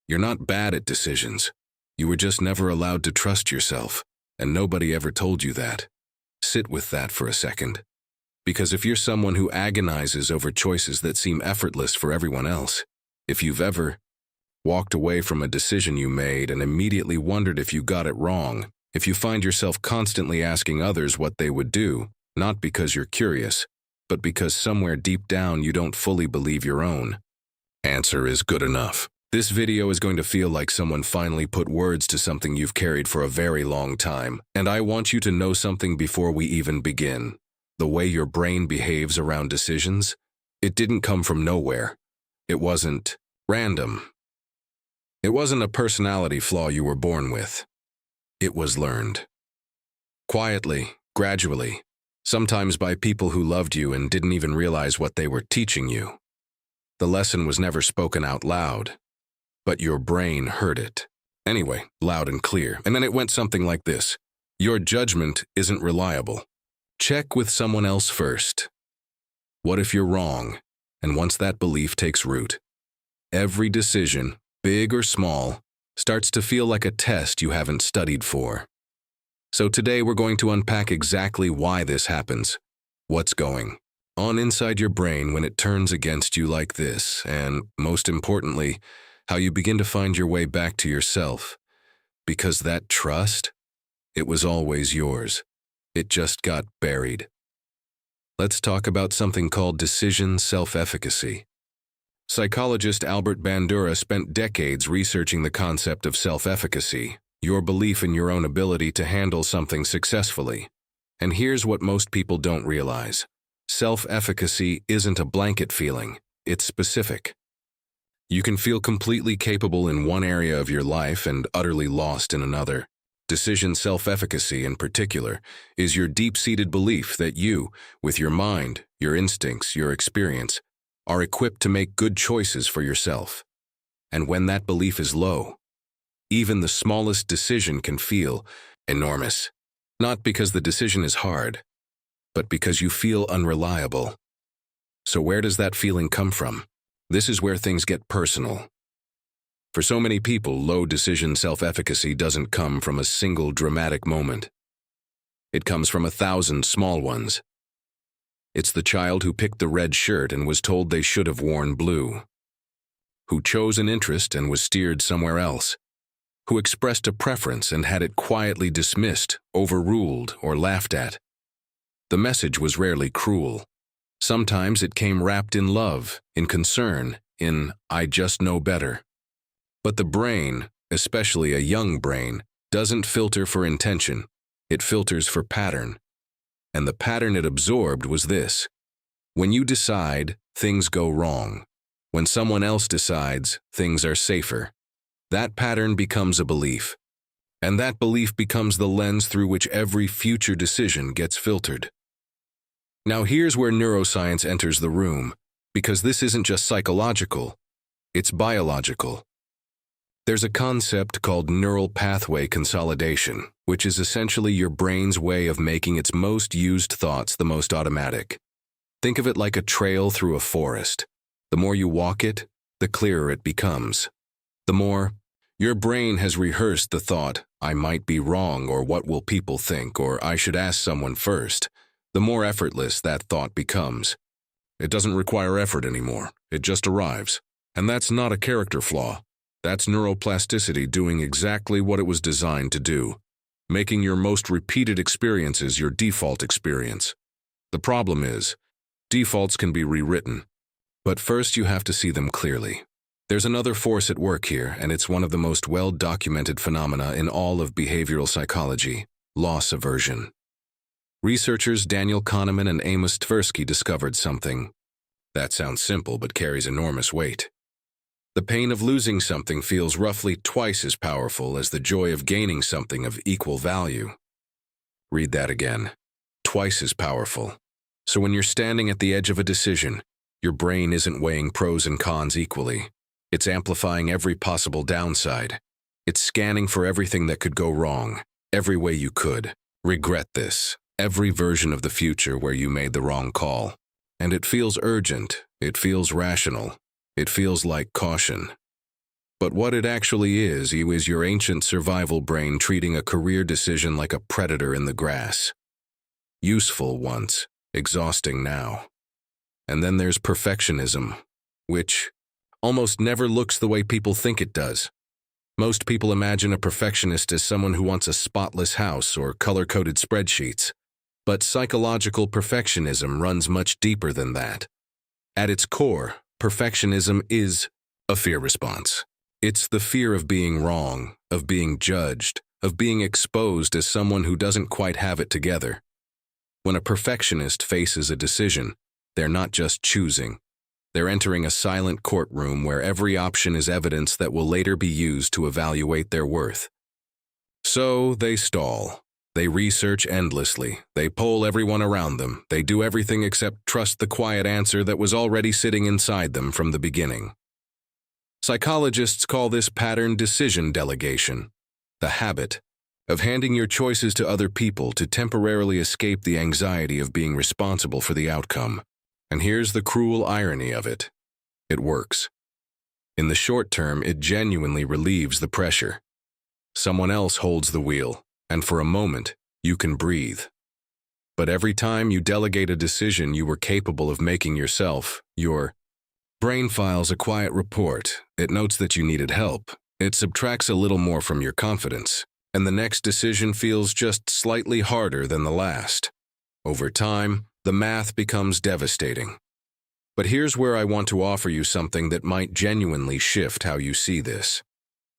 You're not bad at decisions. You were just never allowed to trust yourself, and nobody ever told you that. Sit with that for a second. Because if you're someone who agonizes over choices that seem effortless for everyone else, if you've ever walked away from a decision you made and immediately wondered if you got it wrong, if you find yourself constantly asking others what they would do, not because you're curious, but because somewhere deep down you don't fully believe your own answer is good enough. This video is going to feel like someone finally put words to something you've carried for a very long time, and I want you to know something before we even begin. The way your brain behaves around decisions, it didn't come from nowhere. It wasn't random. It wasn't a personality flaw you were born with. It was learned. Quietly, gradually, sometimes by people who loved you and didn't even realize what they were teaching you. The lesson was never spoken out loud, but your brain heard it. Anyway, loud and clear. And then it went something like this. Your judgment isn't reliable. Check with someone else first. What if you're wrong? And once that belief takes root, every decision, big or small, starts to feel like a test you haven't studied for. So today we're going to unpack exactly why this happens, what's going on inside your brain when it turns against you like this, and most importantly, how you begin to find your way back to yourself. Because that trust, it was always yours. It just got buried. Let's talk about something called decision self-efficacy. Psychologist Albert Bandura spent decades researching the concept of self-efficacy, your belief in your own ability to handle something successfully. And here's what most people don't realize. Self-efficacy isn't a blanket feeling, it's specific. You can feel completely capable in one area of your life and utterly lost in another. Decision self-efficacy, in particular, is your deep-seated belief that you, with your mind, your instincts, your experience, are equipped to make good choices for yourself. And when that belief is low, even the smallest decision can feel enormous. Not because the decision is hard, but because you feel unreliable. So where does that feeling come from? This is where things get personal. For so many people, low decision self-efficacy doesn't come from a single dramatic moment. It comes from 1,000 small ones. It's the child who picked the red shirt and was told they should have worn blue, who chose an interest and was steered somewhere else, who expressed a preference and had it quietly dismissed, overruled, or laughed at. The message was rarely cruel. Sometimes it came wrapped in love, in concern, in "I just know better." But the brain, especially a young brain, doesn't filter for intention. It filters for pattern. And the pattern it absorbed was this. When you decide, things go wrong. When someone else decides, things are safer. That pattern becomes a belief. And that belief becomes the lens through which every future decision gets filtered. Now here's where neuroscience enters the room, because this isn't just psychological, it's biological. There's a concept called neural pathway consolidation, which is essentially your brain's way of making its most used thoughts the most automatic. Think of it like a trail through a forest. The more you walk it, the clearer it becomes. The more your brain has rehearsed the thought, "I might be wrong," or "what will people think," or "I should ask someone first," the more effortless that thought becomes. It doesn't require effort anymore. It just arrives. And that's not a character flaw. That's neuroplasticity doing exactly what it was designed to do, making your most repeated experiences your default experience. The problem is, defaults can be rewritten. But first you have to see them clearly. There's another force at work here, and it's one of the most well-documented phenomena in all of behavioral psychology: loss aversion. Researchers Daniel Kahneman and Amos Tversky discovered something that sounds simple but carries enormous weight. The pain of losing something feels roughly twice as powerful as the joy of gaining something of equal value. Read that again. Twice as powerful. So when you're standing at the edge of a decision, your brain isn't weighing pros and cons equally. It's amplifying every possible downside. It's scanning for everything that could go wrong, every way you could regret this, every version of the future where you made the wrong call. And it feels urgent, it feels rational, it feels like caution. But what it actually is your ancient survival brain treating a career decision like a predator in the grass. Useful once, exhausting now. And then there's perfectionism, which almost never looks the way people think it does. Most people imagine a perfectionist as someone who wants a spotless house or color-coded spreadsheets. But psychological perfectionism runs much deeper than that. At its core, perfectionism is a fear response. It's the fear of being wrong, of being judged, of being exposed as someone who doesn't quite have it together. When a perfectionist faces a decision, they're not just choosing. They're entering a silent courtroom where every option is evidence that will later be used to evaluate their worth. So they stall. They research endlessly. They poll everyone around them. They do everything except trust the quiet answer that was already sitting inside them from the beginning. Psychologists call this pattern decision delegation, the habit of handing your choices to other people to temporarily escape the anxiety of being responsible for the outcome. And here's the cruel irony of it. It works. In the short term, it genuinely relieves the pressure. Someone else holds the wheel, and for a moment, you can breathe. But every time you delegate a decision you were capable of making yourself, your brain files a quiet report. It notes that you needed help. It subtracts a little more from your confidence, and the next decision feels just slightly harder than the last. Over time, the math becomes devastating. But here's where I want to offer you something that might genuinely shift how you see this.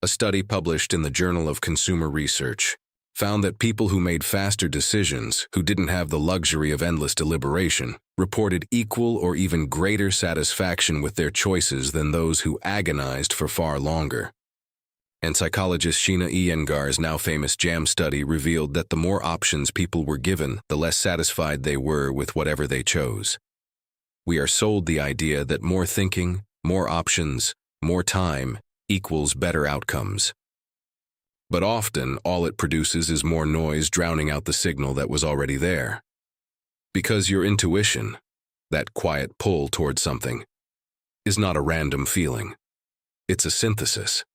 A study published in the Journal of Consumer Research found that people who made faster decisions, who didn't have the luxury of endless deliberation, reported equal or even greater satisfaction with their choices than those who agonized for far longer. And psychologist Sheena Iyengar's now famous JAM study revealed that the more options people were given, the less satisfied they were with whatever they chose. We are sold the idea that more thinking, more options, more time equals better outcomes. But often, all it produces is more noise drowning out the signal that was already there. Because your intuition, that quiet pull toward something, is not a random feeling. It's a synthesis.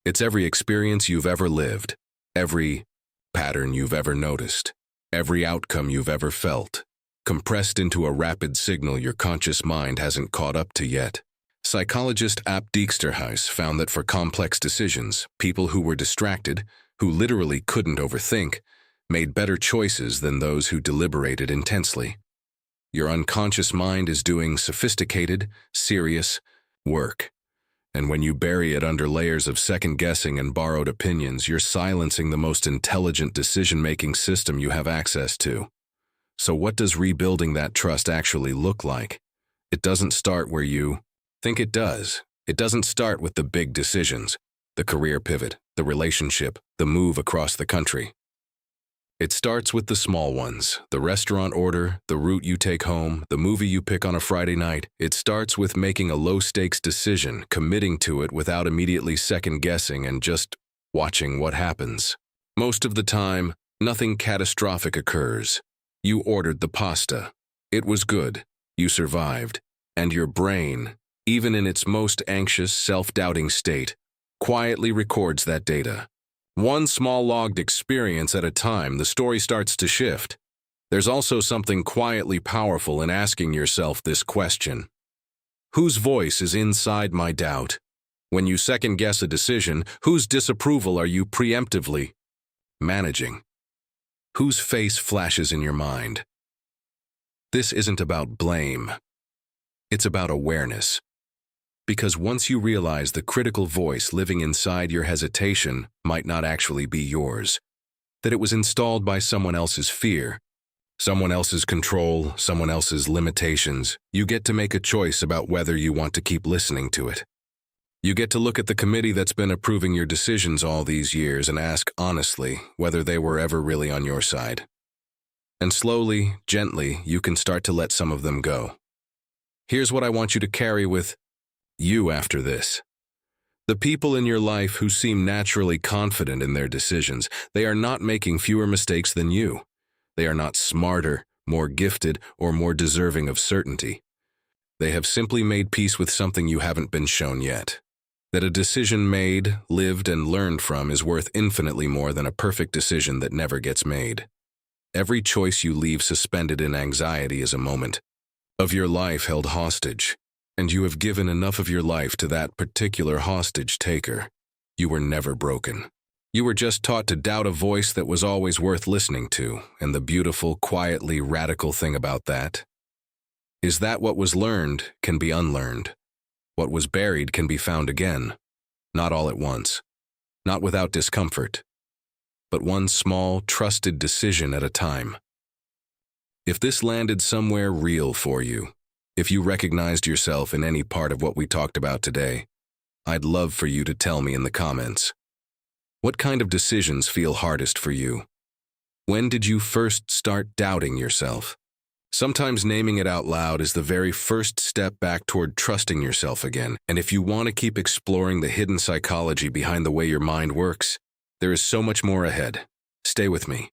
It's every experience you've ever lived, every pattern you've ever noticed, every outcome you've ever felt, compressed into a rapid signal your conscious mind hasn't caught up to yet. Psychologist Ap Dijksterhuis found that for complex decisions, people who were distracted, who literally couldn't overthink, made better choices than those who deliberated intensely. Your unconscious mind is doing sophisticated, serious work. And when you bury it under layers of second-guessing and borrowed opinions, you're silencing the most intelligent decision-making system you have access to. So what does rebuilding that trust actually look like? It doesn't start where you think it does. It doesn't start with the big decisions, the career pivot, the relationship, the move across the country. It starts with the small ones, the restaurant order, the route you take home, the movie you pick on a Friday night. It starts with making a low-stakes decision, committing to it without immediately second-guessing and just watching what happens. Most of the time, nothing catastrophic occurs. You ordered the pasta. It was good. You survived. And your brain, even in its most anxious, self-doubting state, quietly records that data. One small logged experience at a time, the story starts to shift. There's also something quietly powerful in asking yourself this question. Whose voice is inside my doubt? When you second-guess a decision, whose disapproval are you preemptively managing? Whose face flashes in your mind? This isn't about blame. It's about awareness. Because once you realize the critical voice living inside your hesitation might not actually be yours, that it was installed by someone else's fear, someone else's control, someone else's limitations, you get to make a choice about whether you want to keep listening to it. You get to look at the committee that's been approving your decisions all these years and ask honestly whether they were ever really on your side. And slowly, gently, you can start to let some of them go. Here's what I want you to carry with you after this. The people in your life who seem naturally confident in their decisions, they are not making fewer mistakes than you. They are not smarter, more gifted, or more deserving of certainty. They have simply made peace with something you haven't been shown yet. That a decision made, lived, and learned from is worth infinitely more than a perfect decision that never gets made. Every choice you leave suspended in anxiety is a moment of your life held hostage, and you have given enough of your life to that particular hostage taker. You were never broken. You were just taught to doubt a voice that was always worth listening to, and the beautiful, quietly radical thing about that is that what was learned can be unlearned. What was buried can be found again, not all at once, not without discomfort, but one small, trusted decision at a time. If this landed somewhere real for you, if you recognized yourself in any part of what we talked about today, I'd love for you to tell me in the comments. What kind of decisions feel hardest for you? When did you first start doubting yourself? Sometimes naming it out loud is the very first step back toward trusting yourself again. And if you want to keep exploring the hidden psychology behind the way your mind works, there is so much more ahead. Stay with me.